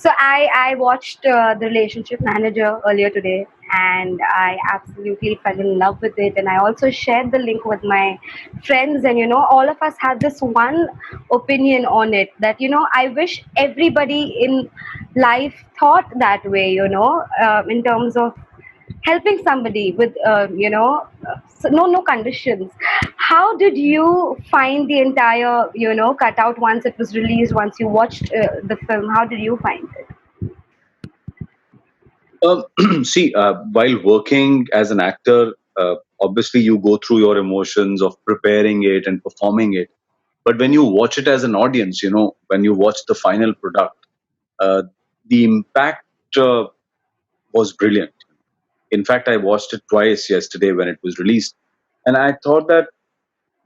So I watched The Relationship Manager earlier today, and I absolutely fell in love with it. And I also shared the link with my friends, and all of us had this one opinion on it, that I wish everybody in life thought that way. In terms of helping somebody with so no conditions. How did you find the entire cutout once it was released, once you watched the film? How did you find it? See, while working as an actor, obviously you go through your emotions of preparing it and performing it. But when you watch it as an audience, when you watch the final product, uh, the impact was brilliant. In fact, I watched it twice yesterday when it was released, and I thought that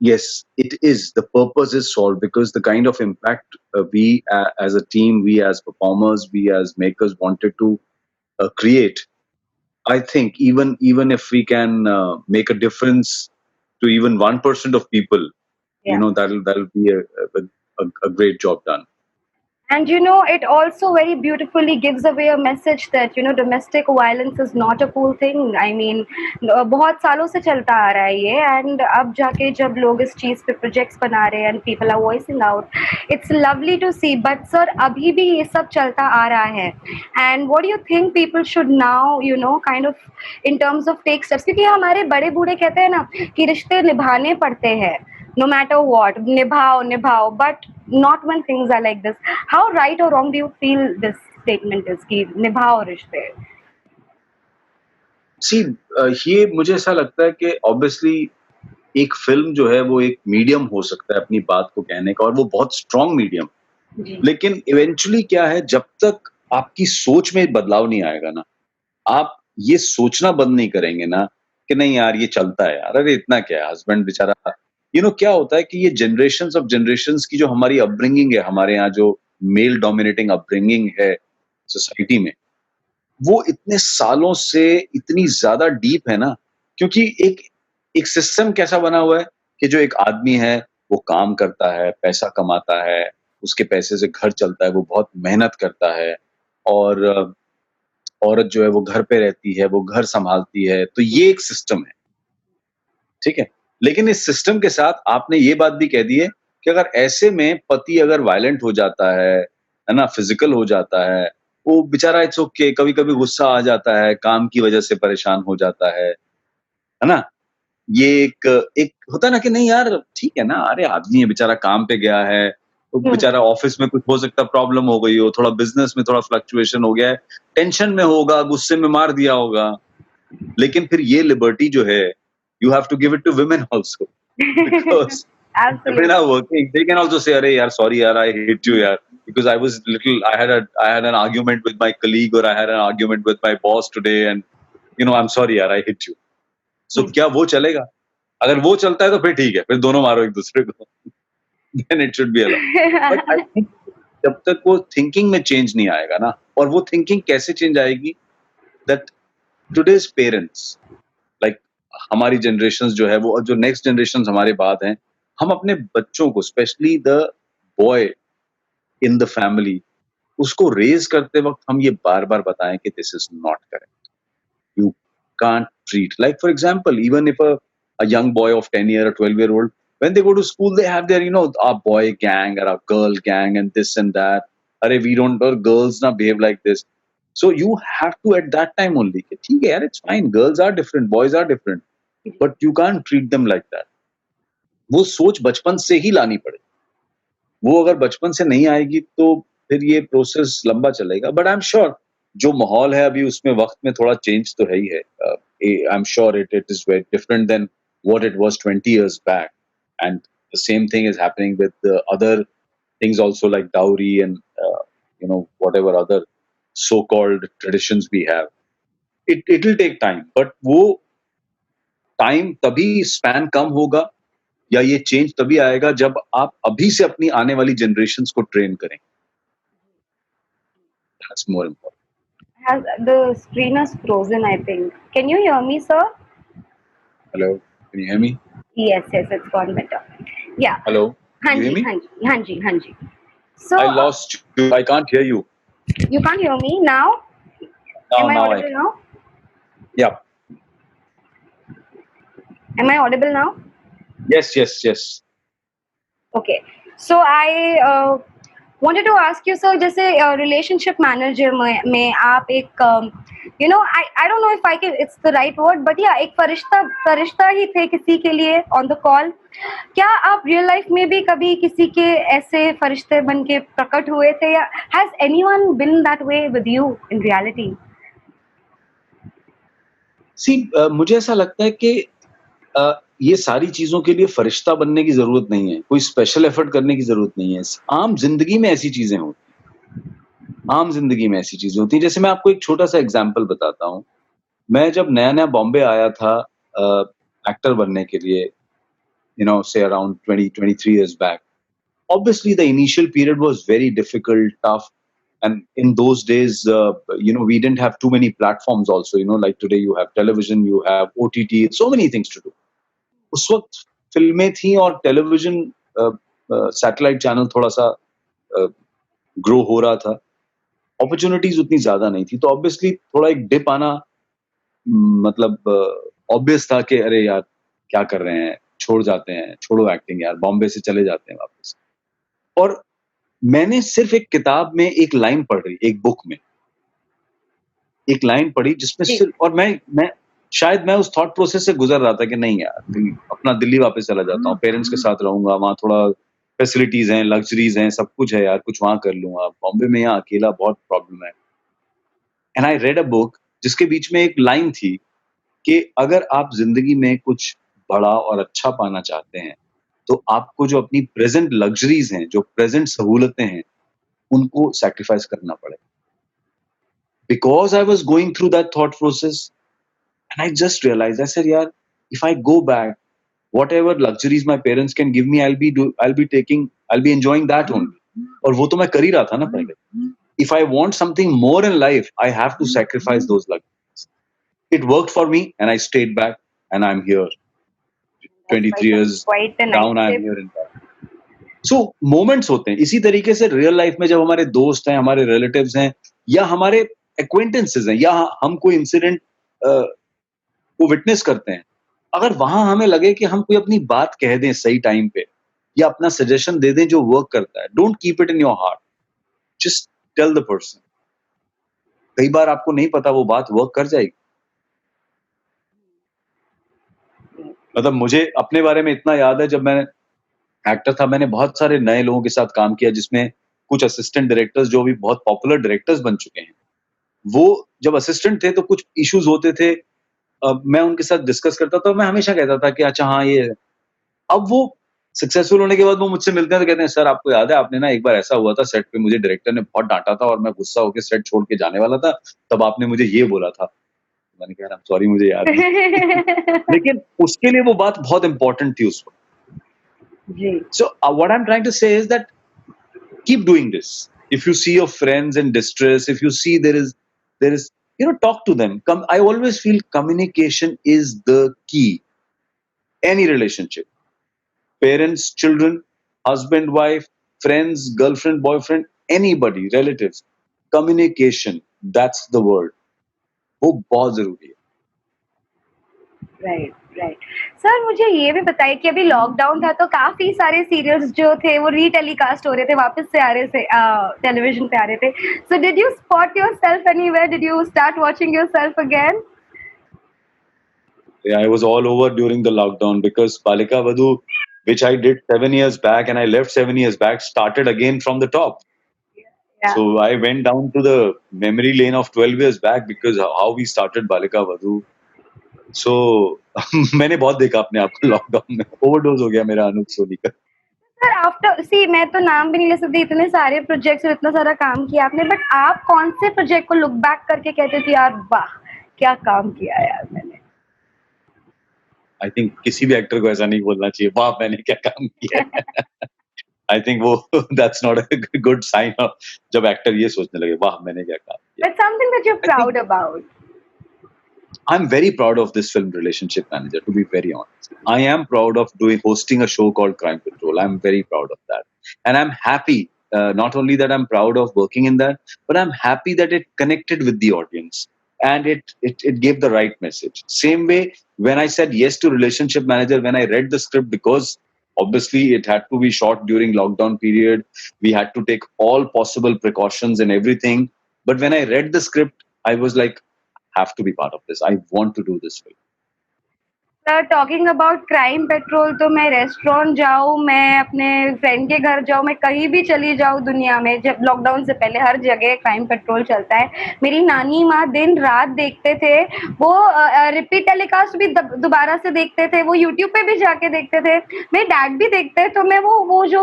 yes, it is, the purpose is solved, because the kind of impact we as a team, we as performers, we as makers wanted to create. I think even if we can make a difference to even 1% of people, Yeah. that'll be a great job done. And it also very beautifully gives away a message that domestic violence is not a cool thing. I mean, बहुत सालों से चलता आ रहा है ये, and अब जाके जब लोग इस चीज पे प्रोजेक्ट्स बना रहे हैं and people are voicing out, it's lovely to see. But sir, अभी भी ये सब चलता आ रहा है, and what do you think people should now kind of in terms of take steps? क्योंकि हमारे बड़े बूढ़े कहते हैं ना कि रिश्ते निभाने पड़ते हैं, no matter what, निभाओ निभाओ, but not when things are like this. How right or wrong do you feel this statement is कि निभाओ रिश्ते? सी, ये मुझे ऐसा लगता है कि ऑब्वियसली एक फिल्म जो है वो एक मीडियम हो सकता है अपनी बात को कहने का, और वो बहुत स्ट्रॉन्ग मीडियम। जी। लेकिन इवेंचुअली क्या है, जब तक आपकी सोच में बदलाव नहीं आएगा ना, आप ये सोचना बंद नहीं करेंगे ना कि नहीं यार ये चलता है यार, अरे इतना क्या है, हस्बैंड बेचारा। क्या होता है कि ये जनरेशंस ऑफ जनरेशंस की जो हमारी अपब्रिंगिंग है, हमारे यहाँ जो मेल डोमिनेटिंग अपब्रिंगिंग है सोसाइटी में, वो इतने सालों से इतनी ज्यादा डीप है ना। क्योंकि एक एक सिस्टम कैसा बना हुआ है कि जो एक आदमी है वो काम करता है, पैसा कमाता है, उसके पैसे से घर चलता है, वो बहुत मेहनत करता है, और औरत जो है वो घर पे रहती है, वो घर संभालती है। तो ये एक सिस्टम है, ठीक है। लेकिन इस सिस्टम के साथ आपने ये बात भी कह दी है कि अगर ऐसे में पति अगर वायलेंट हो जाता है ना, फिजिकल हो जाता है, वो बेचारा इट्स ओके, कभी कभी गुस्सा आ जाता है, काम की वजह से परेशान हो जाता है ना। ये एक एक होता है ना कि नहीं यार ठीक है ना, अरे आदमी है बेचारा, काम पे गया है, तो बेचारा ऑफिस में कुछ हो सकता है, प्रॉब्लम हो गई हो, थोड़ा बिजनेस में थोड़ा फ्लक्चुएशन हो गया है, टेंशन में होगा, गुस्से में मार दिया होगा। लेकिन फिर ये लिबर्टी जो है, you have to give it to women also, because if they Absolutely. are working, they can also say, "Arey yaar, sorry yaar, I hit you yaar, because I had an argument with my colleague, or I had an argument with my boss today, and I'm sorry yaar, I hit you." So क्या वो चलेगा? अगर वो चलता है तो फिर ठीक है, फिर दोनों मारो एक दूसरे को, then it should be allowed. But I think जब तक वो थिंकिंग में चेंज नहीं आएगा ना, और वो थिंकिंग कैसे चेंज आएगी, that today's parents, लाइक हमारी जनरेशन जो है, वो जो नेक्स्ट जनरेशन हमारे बाद हैं, हम अपने बच्चों को, specially the boy in the family, उसको रेज करते वक्त हम ये बार बार बताएं कि this is not correct, you can't treat, like for example, even if a young boy of 10 year or 12-year old, when they go to school, they have their our boy gang or our girl gang and this and that. Arey, we don't, or girls na behave like this. So you have to at that time only, ठीक है यार, it's fine, girls are different, boys are different, but you can't treat them like that. वो सोच बचपन से ही लानी पड़े। वो अगर बचपन से नहीं आएगी तो फिर ये प्रोसेस लंबा चलेगा। बट आई एम श्योर जो माहौल है अभी, उसमें वक्त में थोड़ा चेंज तो है ही है। I am sure it is very different than what it was 20 years back, and the same thing is happening with other things also, like dowry and whatever other so called traditions we have. It will take time, but वो time तभी span कम होगा, या ये change तभी आएगा जब आप अभी से अपनी आने वाली जनरेशंस को ट्रेन करें। That's more important. Has the screen is frozen, I think. Can you hear me, sir? Hello, can you hear me? Yes, yes, it's gone better. Yeah. Hello, हाँ यू हियर जी, मी? हाँ जी, हाँ जी, हाँ जी. So, I lost you, I can't hear you. You can't hear me now? Am I Now I audible can. now? Yeah. Am I audible now? Yes. Okay. So I wanted to ask you, sir, जैसे relationship manager में आप एक I don't know if I can it's the right word, but yeah, एक फरिश्ता ही थे किसी के लिए on the call. क्या आप रियल लाइफ में भी कभी किसी के ऐसे फरिश्ते बन के प्रकट हुए थे, या has anyone been that way with you in reality? सी मुझे ऐसा लगता है कि ये सारी चीजों के लिए फरिश्ता बनने की जरूरत नहीं है, कोई स्पेशल एफर्ट करने की जरूरत नहीं है। आम जिंदगी में ऐसी चीजें होती आम जिंदगी में ऐसी चीजें होती हैं। जैसे मैं आपको एक छोटा सा एग्जाम्पल बताता हूँ। मैं जब नया नया बॉम्बे आया था एक्टर बनने के लिए, say around 23 years back, obviously the initial period was very difficult, tough, and in those days we didn't have too many platforms also, like today you have television, you have OTT, so many things to do. उस वक्त फिल्में थी और television satellite channel थोड़ा सा grow हो रहा था, अपॉर्चुनिटीज उतनी ज्यादा नहीं थी, तो ऑब्वियसली थोड़ा एक डिप आना मतलब ऑब्वियस था कि अरे यार क्या कर रहे हैं, छोड़ जाते हैं, छोड़ो एक्टिंग यार, बॉम्बे से चले जाते हैं वापस। और मैंने सिर्फ एक किताब में एक लाइन पढ़ी, एक बुक में एक लाइन पढ़ी जिसमें जी। सिर्फ, और मैं शायद मैं उस थॉट प्रोसेस से गुजर रहा था कि नहीं यार, अपना दिल्ली वापस चला जाता हूँ, पेरेंट्स के साथ रहूंगा, वहाँ थोड़ा फैसिलिटीज हैं, लग्जरीज हैं, सब कुछ है यार, कुछ वहां कर लूंगा, बॉम्बे में यहाँ अकेला बहुत प्रॉब्लम है। And I read a book जिसके बीच में एक लाइन थी कि अगर आप जिंदगी में कुछ बड़ा और अच्छा पाना चाहते हैं तो आपको जो अपनी प्रेजेंट लग्जरीज हैं, जो प्रेजेंट सहूलतें हैं, उनको सैक्रिफाइस करना पड़ेगा। Because I was going through that thought process and I just realise, I said यार, if I go back, whatever luxuries my parents can give me, I'll be enjoying that only, और वो तो मैं कर ही रहा था ना पहले। if I want something more in life, I have to sacrifice those luxuries. It worked for me and I stayed back and I'm here 23 years Quite a nice down, I'm tip. here in that. So moments होते हैं इसी तरीके से real life में, जब हमारे दोस्त हैं, हमारे रिलेटिव्स हैं, या हमारे एक्वेंटेंसेस हैं, या हम कोई इंसिडेंट को विटनेस करते हैं, अगर वहां हमें लगे कि हम कोई अपनी बात कह दें सही टाइम पे, या अपना सजेशन दे दें जो वर्क करता है, don't keep it in your heart, just tell the person. कई बार आपको नहीं पता वो बात वर्क कर जाएगी। मतलब मुझे अपने बारे में इतना याद है, जब मैं एक्टर था, मैंने बहुत सारे नए लोगों के साथ काम किया, जिसमें कुछ असिस्टेंट डायरेक्टर्स जो भी बहुत पॉपुलर डायरेक्टर्स बन चुके हैं, वो जब असिस्टेंट थे तो कुछ इश्यूज होते थे, मैं उनके साथ डिस्कस करता था, मैं हमेशा कहता था कि अच्छा हाँ ये। अब वो सक्सेसफुल होने के बाद वो मुझसे मिलते हैं तो कहते हैं, सर आपको याद है, आपने ना एक बार ऐसा हुआ था सेट पे, मुझे डायरेक्टर ने बहुत डांटा था और मैं गुस्सा होकर सेट छोड़ के जाने वाला था, तब आपने मुझे ये बोला था। मैंने कहा सॉरी, मुझे याद नहीं। लेकिन उसके लिए वो बात बहुत इंपॉर्टेंट थी उस वक्त। जी। So what I am trying to say is that keep doing this. If you see your friends in distress, if you see there is talk to them. I always feel communication is the key. Any relationship, parents, children, husband, wife, friends, girlfriend, boyfriend, anybody, relatives, communication, that's the word. वो बहुत जरूरी है। Right right. Sir मुझे ये भी बताइए कि अभी लॉकडाउन था तो काफी सारे सीरियल्स जो थे वो रीटेलीकास्ट हो रहे थे, वापस से आ रहे थे, टेलीविजन पे आ रहे थे। So did you spot yourself anywhere? Did you start watching yourself again? Yeah, I was all over during the lockdown because Balika Vadhu, which I did 7 years back and I left 7 years back, started again from the top. Yeah. So I went down to the memory lane of 12 years back because how we started Balika Vadhu. So मैंने बहुत देखा अपने आप को lockdown में, overdose हो गया मेरा अनूप सोनी का। सर आफ्टर सी, मैं तो नाम भी नहीं ले सकती, इतने सारे प्रोजेक्ट्स और इतना सारा काम किया आपने, बट आप कौन से प्रोजेक्ट को लुक बैक करके कहते थे यार वाह क्या काम किया यार मैंने? आई थिंक किसी भी एक्टर को ऐसा नहीं बोलना चाहिए वाह मैंने क्या काम किया। आई थिंक वो that's not a good sign of जब एक्टर ये सोचने लगे वाह मैंने क्या काम किया। But something that you are proud about. I'm very proud of this film Relationship Manager, to be very honest. I am proud of hosting a show called Crime Patrol. I'm very proud of that. And I'm happy not only that I'm proud of working in that, but I'm happy that it connected with the audience and it gave the right message. Same way, when I said yes to Relationship Manager, when I read the script, because obviously it had to be shot during lockdown period, we had to take all possible precautions and everything. But when I read the script, I was like, have to be part of this. I want to do this film. Talking about crime petrol, तो मैं restaurant जाऊँ, मैं अपने friend के घर जाऊँ, मैं कहीं भी चली जाऊँ दुनिया में, जब लॉकडाउन से पहले हर जगह क्राइम पेट्रोल चलता है। मेरी नानी माँ दिन रात देखते थे, वो रिपीट टेलीकास्ट भी दोबारा से देखते थे, वो यूट्यूब पे भी जाके देखते थे। मेरे डैड भी देखते हैं, तो मैं वो जो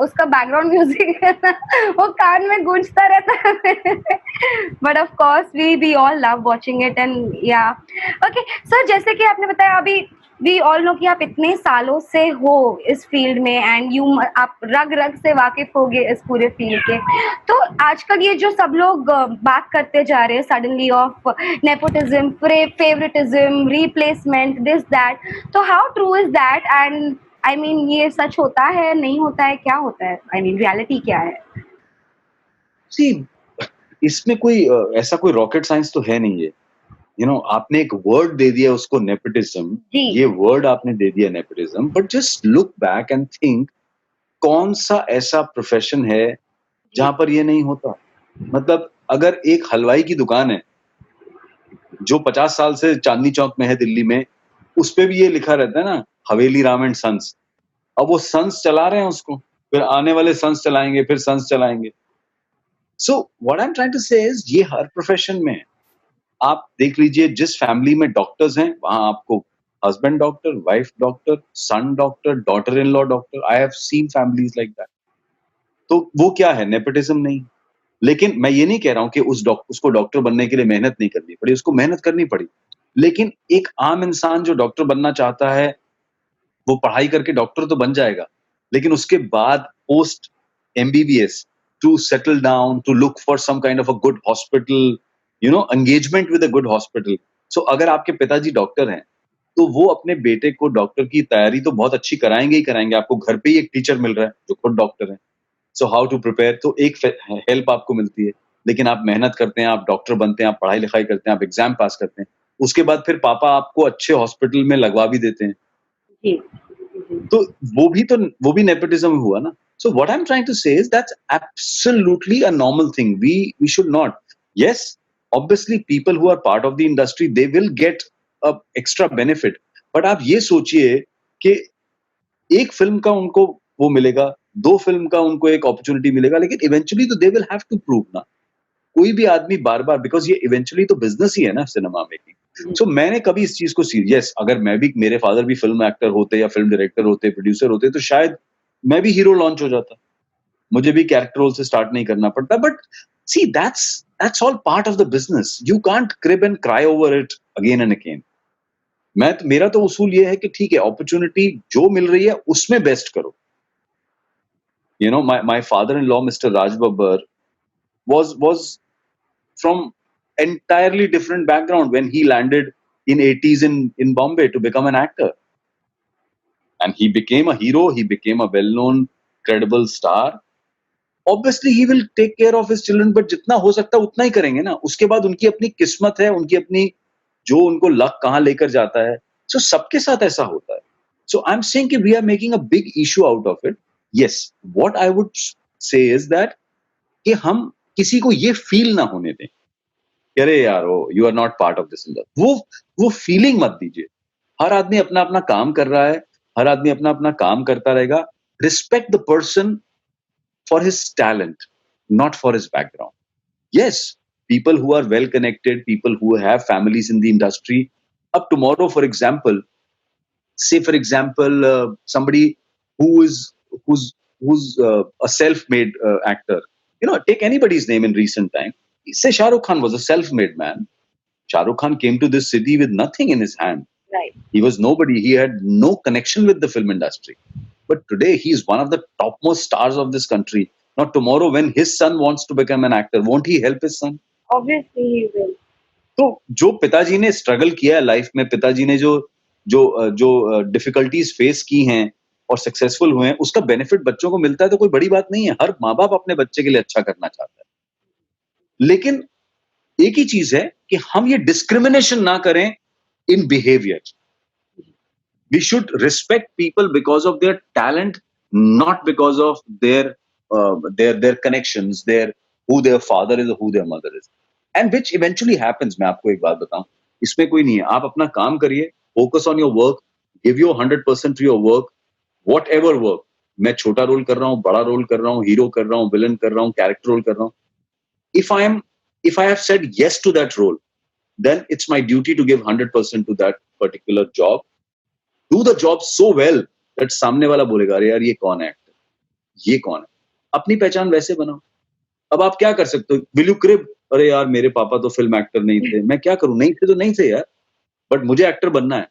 उसका बैकग्राउंड म्यूजिक है ना, वो कान में गूंजता रहता है। But of course we all love watching it and या ओके। सर, जैसे कि आपने बताया, अभी वी ऑल नो कि आप इतने सालों से हो इस फील्ड में एंड आप रग रग से वाकिफ हो गए इस पूरे फील्ड के। तो आजकल ये जो सब लोग बात करते जा रहे हैं suddenly of nepotism, favouritism, replacement, this that, तो how true is that? And I mean, ये सच होता है, नहीं होता है, क्या होता है? आई मीन, रियलिटी क्या है? See, इसमें कोई ऐसा कोई रॉकेट साइंस तो है नहीं है। आपने एक वर्ड दे दिया उसको, नेपोटिज्म। ये वर्ड आपने दे दिया nepotism, but just look back and think, कौन सा ऐसा प्रोफेशन है जहां पर ये नहीं होता? मतलब अगर एक हलवाई की दुकान है जो 50 साल से चांदनी चौक में है दिल्ली में, उस पे भी ये लिखा रहता है ना, हवेली राम एंड सन्स। अब वो सन्स चला रहे हैं उसको, फिर आने वाले सन्स चलाएंगे, फिर सन्स चलाएंगे। So what I am trying to say is, ये हर प्रोफेशन में है। आप देख लीजिए, जिस फैमिली में डॉक्टर्स हैं, वहां आपको husband doctor, wife doctor, son doctor, daughter in law doctor. I have seen families like that. तो वो क्या है? नेपोटिज्म नहीं। लेकिन मैं ये नहीं कह रहा हूं कि उसको डॉक्टर बनने के लिए मेहनत नहीं करनी पड़ी, उसको मेहनत करनी पड़ी। लेकिन एक आम इंसान जो डॉक्टर बनना चाहता है, वो पढ़ाई करके डॉक्टर तो बन जाएगा, लेकिन उसके बाद post MBBS to settle down, to look for some kind of a good hospital, engagement with a good hospital. So अगर आपके पिताजी डॉक्टर हैं, तो वो अपने बेटे को डॉक्टर की तैयारी तो बहुत अच्छी कराएंगे ही कराएंगे। आपको घर पे ही एक टीचर मिल रहा है जो खुद डॉक्टर है, सो हाउ टू प्रिपेयर, तो एक हेल्प आपको मिलती है। लेकिन आप मेहनत करते हैं, आप डॉक्टर बनते हैं, आप पढ़ाई लिखाई करते हैं, आप एग्जाम पास करते हैं, उसके बाद फिर पापा आपको अच्छे हॉस्पिटल में लगवा भी देते हैं। तो वो भी नेपोटिज्म हुआ ना। So what I'm trying to say is that's absolutely a normal thing. We should not. Yes, obviously people who are part of the industry, they will get a extra benefit. But आप ये सोचिए कि एक film का उनको वो मिलेगा, 2 film का उनको एक अपॉर्चुनिटी मिलेगा, लेकिन इवेंचुअली तो they will have to prove ना। कोई भी आदमी बार-बार, बिकॉज़ ये इवेंचुअली तो बिजनेस ही है ना, सिनेमा मेकिंग। सो मैंने कभी इस चीज को सीरियस, अगर मैं भी, मेरे फादर भी फिल्म एक्टर होते या फिल्म डायरेक्टर होते, प्रोड्यूसर होते, तो शायद मैं भी हीरो लॉन्च हो जाता, मुझे भी कैरेक्टर रोल से स्टार्ट नहीं करना पड़ता। But see, that's all part of the business. You can't crib and cry over it again and again. मेरा तो उसूल ये है कि ठीक है, अपॉर्चुनिटी जो मिल रही है उसमें बेस्ट करो। My father in law, mister Raj Babbar, was from entirely different background when he landed in 80s in Bombay to become an actor. And he became a hero, he became a well-known, credible star. Obviously, he will take care of his children, but जितना हो सकता है उतना ही करेंगे ना। उसके बाद उनकी अपनी किस्मत है, उनकी अपनी, जो उनको लक कहाँ लेकर जाता है। So सबके साथ ऐसा होता है। So I'm saying कि we are making a big issue out of it. Yes, what I would say is that कि हम किसी को ये फील ना होने दें, अरे यार you are not part of this industry. वो फीलिंग मत दीजिए। हर आदमी अपना अपना काम कर रहा है, हर आदमी अपना अपना काम करता रहेगा। Respect the person for his talent, not for his background. Yes, people who are well connected, people who have families in the industry. Up tomorrow, for example, somebody who's a self-made actor. Take anybody's name in recent time. Say Shah Rukh Khan was a self-made man. Shah Rukh Khan came to this city with nothing in his hand. Right. He was nobody. He had no connection with the film industry. But today he is one of the topmost stars of this country. Now tomorrow when his son wants to become an actor, won't he help his son? Obviously he will. तो जो पिताजी ने struggle किया है life में, पिताजी ने जो डिफिकल्टीज फेस की हैं, और सक्सेसफुल हुए हैं, उसका बेनिफिट बच्चों को मिलता है तो कोई बड़ी बात नहीं है। हर माँ बाप अपने बच्चे के लिए अच्छा करना चाहता है, लेकिन एक ही चीज है कि हम ये डिस्क्रिमिनेशन ना करें in behaviour. We should respect people because of their talent, not because of their connections, their who their father is or who their mother is, and which eventually happens. मैं आपको एक बात बताऊं, इसमें कोई नहीं है. आप अपना काम करिए, focus on your work, give your 100% to your work, whatever work. मैं छोटा रोल कर रहा हूँ, बड़ा रोल कर रहा हूँ, हीरो कर रहा हूँ, विलन कर रहा हूँ, कैरेक्टर रोल कर रहा हूँ. If if I have said yes to that role, then it's my duty to give 100% to that particular job. Do the job so well that सामने वाला बोलेगा अरे यार ये कौन है एक्टर, ये कौन है. अपनी पहचान वैसे बनाओ. अब आप क्या कर सकते हो? विल यू क्रिब, अरे यार मेरे पापा तो फिल्म एक्टर नहीं थे, मैं क्या करूं? नहीं थे तो नहीं थे यार, बट मुझे एक्टर बनना है,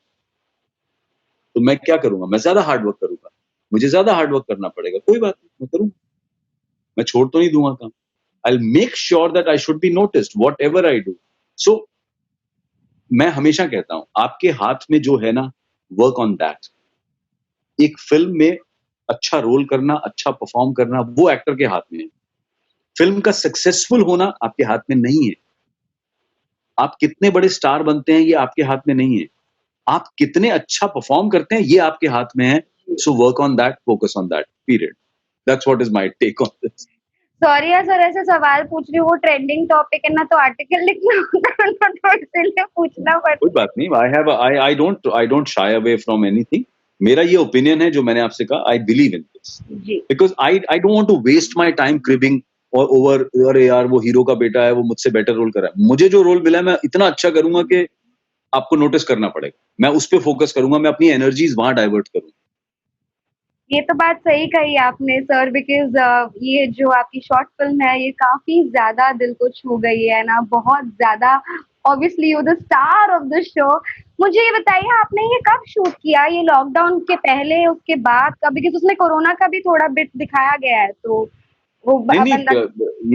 तो मैं क्या करूंगा? मैं ज्यादा हार्ड वर्क करूंगा, मुझे ज्यादा हार्ड वर्क करना पड़ेगा, कोई बात नहीं, मैं करूंगा, मैं छोड़ तो नहीं दूंगा काम. I make sure that I should be noticed whatever I do. So मैं हमेशा कहता हूं, आपके हाथ में जो है ना, वर्क ऑन दैट. एक फिल्म में अच्छा रोल करना, अच्छा परफॉर्म करना, वो एक्टर के हाथ में है. फिल्म का सक्सेसफुल होना आपके हाथ में नहीं है. आप कितने बड़े स्टार बनते हैं ये आपके हाथ में नहीं है. आप कितने अच्छा परफॉर्म करते हैं ये आपके हाथ में है. So work on that, focus on that, period. That's what is my take on this. Sorry यार सर, ऐसे सवाल पूछ रही हूँ, वो ट्रेंडिंग टॉपिक है ना, तो आर्टिकल लिखना होता है ना, तो इसलिए पूछना पड़ता कोई बात नहीं. I don't shy away from anything. मेरा ये ओपिनियन है जो मैंने आपसे कहा. आई बिलीव इन दिस जी. Because I don't want to waste my time cribbing और ओवर, अरे यार वो हीरो का बेटा है, वो मुझसे बेटर रोल कर रहा है. मुझे जो रोल मिला है मैं इतना अच्छा करूंगा कि आपको नोटिस करना पड़ेगा. मैं उस पर फोकस करूंगा, मैं अपनी एनर्जीज वहां डाइवर्ट करूंगा. ये तो बात सही कही आपने सर, बिकॉज ये जो आपकी शॉर्ट फिल्म है ये काफी ज्यादा दिल को छू गई है ना, बहुत ज्यादा. Obviously you the star of the show. मुझे ये बताइए, आपने ये कब शूट किया? ये लॉकडाउन के पहले, उसके बाद का? बिकॉज उसमें कोरोना का भी थोड़ा बिट दिखाया गया है, तो वो नहीं बंदा.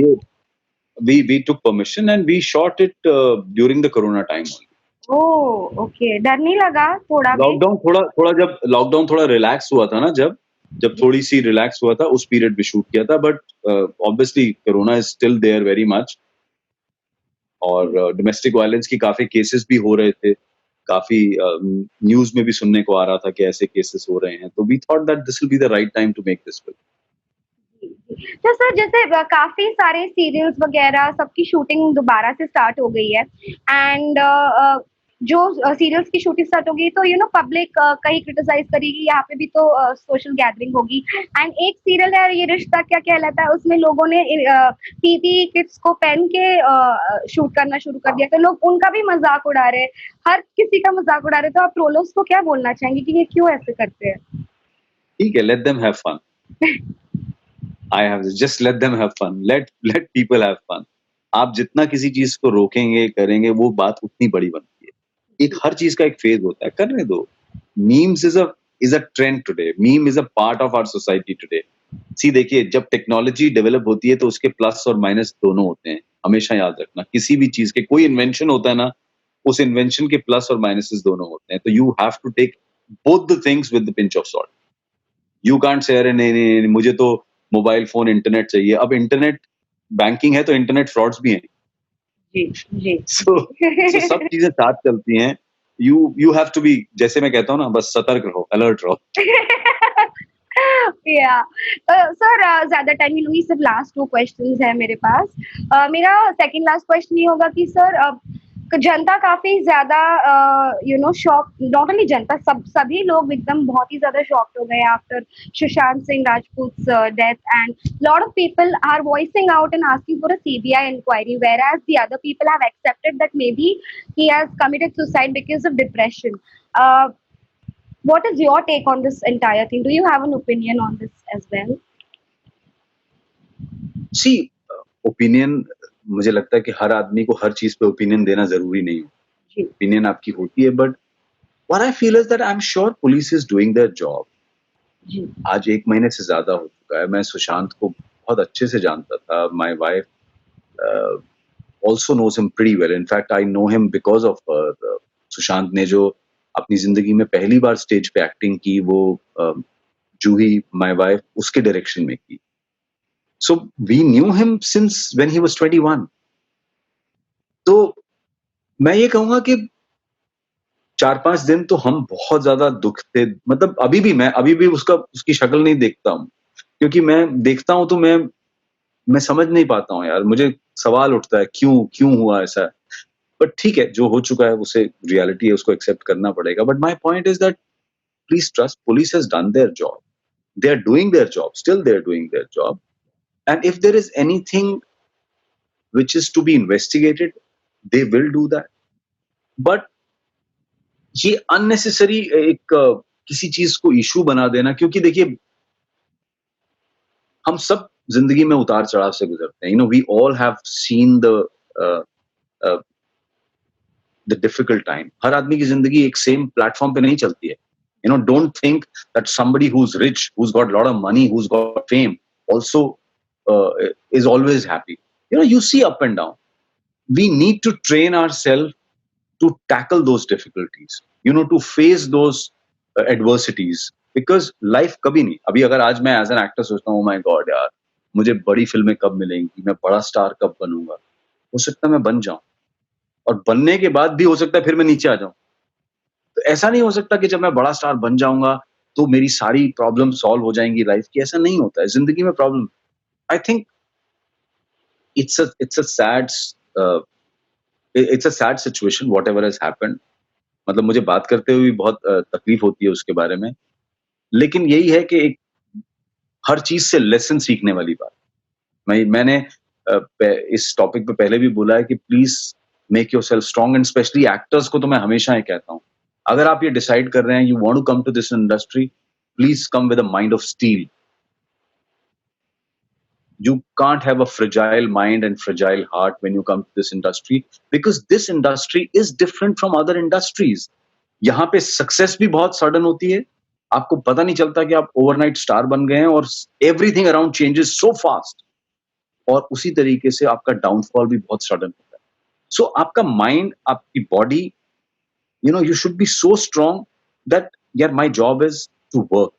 ये we took permission and we shot it during the corona time only. Oh okay, डर नहीं लगा थोड़ा भी? लॉकडाउन थोड़ा रिलैक्स हुआ था ना, जब थोड़ी सी रिलैक्स हुआ था, उस पीरियड पे शूट किया था. But obviously corona is still there very much, और डोमेस्टिक वायलेंस की काफी केसेस भी हो रहे थे. काफी न्यूज में भी सुनने को आ रहा था कि ऐसे केसेस हो रहे हैं. तो we thought that this will be the right time to make this film. तो सर, जैसे काफी सारे सीरियल्स वगैरह सबकी शूटिंग दोबारा से स्टार्ट हो गई है, एंड जो सीरियल्स की शूटिंग स्टार्ट होगी तो पब्लिक कहीं क्रिटिसाइज करेगी, यहाँ पे भी तो सोशल गैदरिंग होगी. एंड एक सीरियल है ये रिश्ता क्या कहलाता है, उसमें लोगों ने पीपी किट्स को पहन के शूट करना शुरू कर दिया, तो लोग उनका भी मजाक उड़ा रहे हैं, हर किसी का मजाक उड़ा रहे. तो आप ट्रोलर्स को क्या बोलना चाहेंगे कि ये क्यों ऐसे करते हैं? ठीक है, let them have fun. I have just let them have fun. Let people have fun. आप जितना किसी चीज को रोकेंगे, करेंगे, वो बात उतनी बड़ी बनती है. एक हर चीज का एक फेज होता है, करने दो. Memes is a trend today. Meme is a part of our society today. सी देखिए, जब टेक्नोलॉजी डेवलप होती है तो उसके प्लस और माइनस दोनों होते हैं. हमेशा याद रखना, किसी भी चीज के कोई इन्वेंशन होता है ना, उस इन्वेंशन के प्लस और माइनसेस दोनों होते हैं. तो you have to take both the things with the pinch of salt. You can't say अरे नहीं, मुझे तो मोबाइल फोन इंटरनेट चाहिए. अब इंटरनेट बैंकिंग है तो इंटरनेट फ्रॉड्स भी हैं. जी जी. सो सब चीजें साथ चलती हैं. यू हैव टू बी, जैसे मैं कहता हूँ ना, बस सतर्क रहो, अलर्ट रहो. या सर, ज्यादा टाइम नहीं लूंगी, सिर्फ लास्ट 2 क्वेश्चंस है मेरे पास. मेरा सेकंड लास्ट क्वेश्चन ये होगा कि सर, जनता काफी ज्यादा शॉक, नॉट ओनली जनता, सभी लोग एकदम बहुत ही ज्यादा शॉक्ड हो गए after Sushant Singh Rajput's death, and lot of people are voicing out and asking for a CBI inquiry, whereas the other people have accepted that maybe he has committed suicide because of depression. What is your take on this entire thing? Do you have an opinion on this as well? See, opinion, मुझे लगता है कि हर आदमी को हर चीज पे opinion देना जरूरी नहीं है. ओपिनियन आपकी होती है, but what I feel is that I am sure police is doing their job. आज 1 महीने से ज्यादा हो चुका है. मैं सुशांत को बहुत अच्छे से जानता था. My wife also knows him pretty well. In fact, I know him because of Sushant ने जो अपनी जिंदगी में पहली बार स्टेज पे एक्टिंग की, वो जूही माय वाइफ उसके डायरेक्शन में की. So we knew him since when he was 21. तो मैं ये कहूंगा कि 4-5 दिन तो हम बहुत ज्यादा दुख थे. मतलब अभी भी उसकी शक्ल नहीं देखता हूँ, क्योंकि मैं देखता हूँ तो मैं समझ नहीं पाता हूँ यार. मुझे सवाल उठता है क्यों क्यों हुआ ऐसा. बट ठीक है, जो हो चुका है उसे रियलिटी है, उसको एक्सेप्ट करना पड़ेगा. But my point is that please trust, police has done their job, they are doing their job, still they are doing their job. And if there is anything which is to be investigated, they will do that. But ये unnecessary एक किसी चीज को issue बना देना, क्योंकि देखिए हम सब जिंदगी में उतार चढ़ाव से गुजरते हैं. We all have seen the difficult time. हर आदमी की जिंदगी एक सेम प्लेटफॉर्म पे नहीं चलती है. Don't think that somebody who's rich, who's got a lot of money, who's got fame, also is always happy. You see up and down. We need to train ourselves to tackle those difficulties, to face those adversities. Because life कभी नहीं. अभी अगर आज मैं as an actor सोचता हूँ, my God यार, मुझे बड़ी फिल्में कब मिलेंगी, मैं बड़ा स्टार कब बनूंगा, हो सकता है मैं बन जाऊं, और बनने के बाद भी हो सकता है फिर मैं नीचे आ जाऊं. तो ऐसा नहीं हो सकता कि जब मैं बड़ा स्टार बन जाऊंगा तो मेरी सारी प्रॉब्लम सॉल्व हो जाएंगी लाइफ की. ऐसा नहीं होता है जिंदगी में. Problem, I think it's a sad situation what ever has happened. मतलब मुझे बात करते हुए भी बहुत तकलीफ होती है उसके बारे में. लेकिन यही है कि एक हर चीज से लेसन सीखने वाली बात. मैंने इस टॉपिक पे पहले भी बोला है कि please make yourself strong. And specially actors को तो मैं हमेशा ये कहता हूँ, अगर आप ये डिसाइड कर रहे हैं you want to come to this industry, please come with a mind of steel. You can't have a fragile mind and fragile heart when you come to this industry, because this industry is different from other industries. यहाँ पे success भी बहुत sudden होती है. आपको पता नहीं चलता कि आप ओवरनाइट स्टार बन गए हैं, और everything around changes so fast. और उसी तरीके से आपका डाउनफॉल भी बहुत सडन होता है. सो आपका माइंड, आपकी body, you should be so strong that, yeah, my job is to work.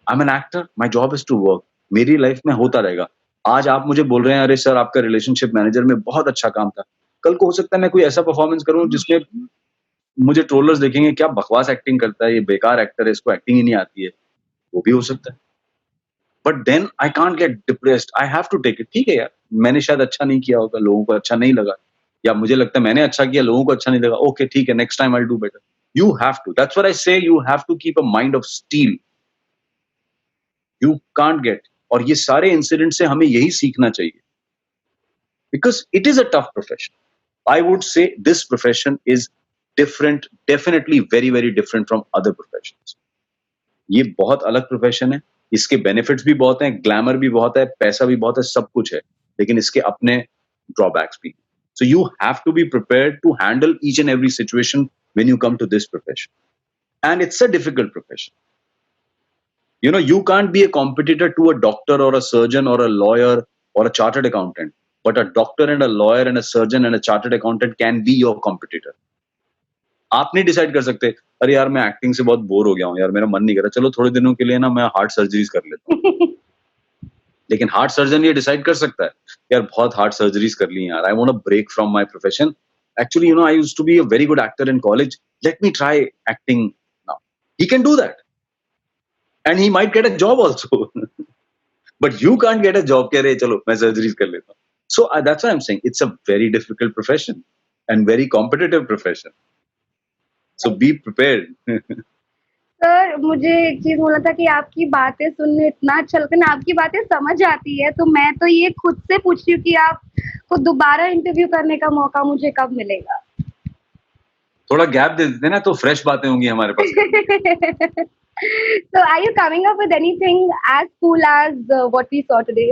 I'm an actor, my job is to work. मेरी लाइफ में होता रहेगा. आज आप मुझे बोल रहे हैं अरे सर आपका रिलेशनशिप मैनेजर में बहुत अच्छा काम था, कल को हो सकता है मैं कोई ऐसा परफॉर्मेंस करूं जिसमें मुझे ट्रोलर्स देखेंगे क्या बकवास एक्टिंग करता है, ये बेकार एक्टर है, इसको एक्टिंग ही नहीं आती है. वो भी हो सकता है. But then I can't get depressed, I have to take it. ठीक है यार, मैंने शायद अच्छा नहीं किया होगा, लोगों को अच्छा नहीं लगा, या मुझे लगता है मैंने अच्छा किया, लोगों को अच्छा नहीं लगा. ओके ठीक है, next time I do better. You have to, that's what I say, you have to keep a mind of steel. You can't get. और ये सारे इंसिडेंट से हमें यही सीखना चाहिए, because it is a tough profession. I would say this profession is different, definitely very very different from other professions. ये बहुत अलग प्रोफेशन है. इसके बेनिफिट्स भी बहुत हैं, ग्लैमर भी बहुत है, पैसा भी बहुत है, सब कुछ है, लेकिन इसके अपने ड्रॉबैक्स भी. So you have to be prepared to handle each and every situation when you come to this profession. And it's a difficult profession. You can't be a competitor to a doctor or a surgeon or a lawyer or a chartered accountant. But a doctor and a lawyer and a surgeon and a chartered accountant can be your competitor. आप नहीं decide कर सकते अरे यार मैं acting से बहुत bore हो गया हूँ यार, मेरा मन नहीं कर रहा, चलो थोड़े दिनों के लिए ना मैं हार्ट सर्जरीज कर लेता हूँ. लेकिन हार्ट सर्जन ये डिसाइड कर सकता है यार बहुत हार्ट सर्जरीज कर ली यार, I want a break from my profession. Actually I used to be a very good actor in college, let me try acting now. He can do that and he might get a job also. But you can't get a job कह रहे चलो मैं surgeries कर लेता हूँ. So that's why I am saying it's a very difficult profession and very competitive profession. So be prepared. Sir मुझे एक चीज बोलना था कि आपकी बातें सुनने इतना अच्छा लगता है ना, आपकी बातें समझ आती है, तो मैं तो ये खुद से पूछ रही हूँ कि आपको दोबारा इंटरव्यू करने का मौका मुझे कब मिलेगा. थोड़ा गैप दे देते ना तो फ्रेश बातें होंगी हमारे पास. So are you coming up with anything as cool as what we saw today?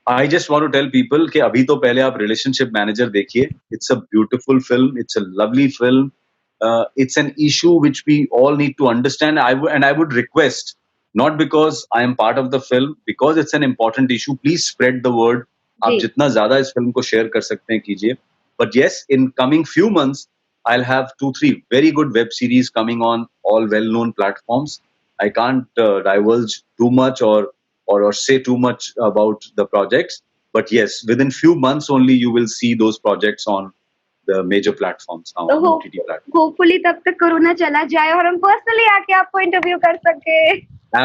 I just want to tell people कि अभी तो पहले आप रिलेशनशिप मैनेजर देखिए. It's a beautiful film. It's a lovely film. It's an issue which we all need to understand. And I would request, not because I am part of the film, because it's an important issue. Please spread the word. आप जितना ज़्यादा इस film को share कर सकते हैं कीजिए. But yes, in coming few months, I'll have 2-3 very good web series coming on all well-known platforms. I can't divulge too much or say too much about the projects, but yes, within few months only you will see those projects on the major platforms now, तो on OTT platforms. Hopefully तब तक corona चला जाए और हम personally आके आपको interview कर सके.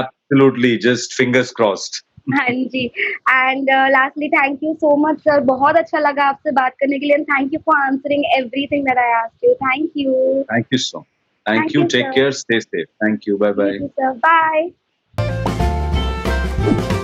Absolutely, just fingers crossed. हाँ जी. And lastly thank you so much sir, बहुत अच्छा लगा आपसे बात करने के लिए, and thank you for answering everything that I asked you. Thank you. Thank you so. Thank Thank you. you, Take sir. care. Stay safe. Thank you. Bye bye. You too, sir. Bye.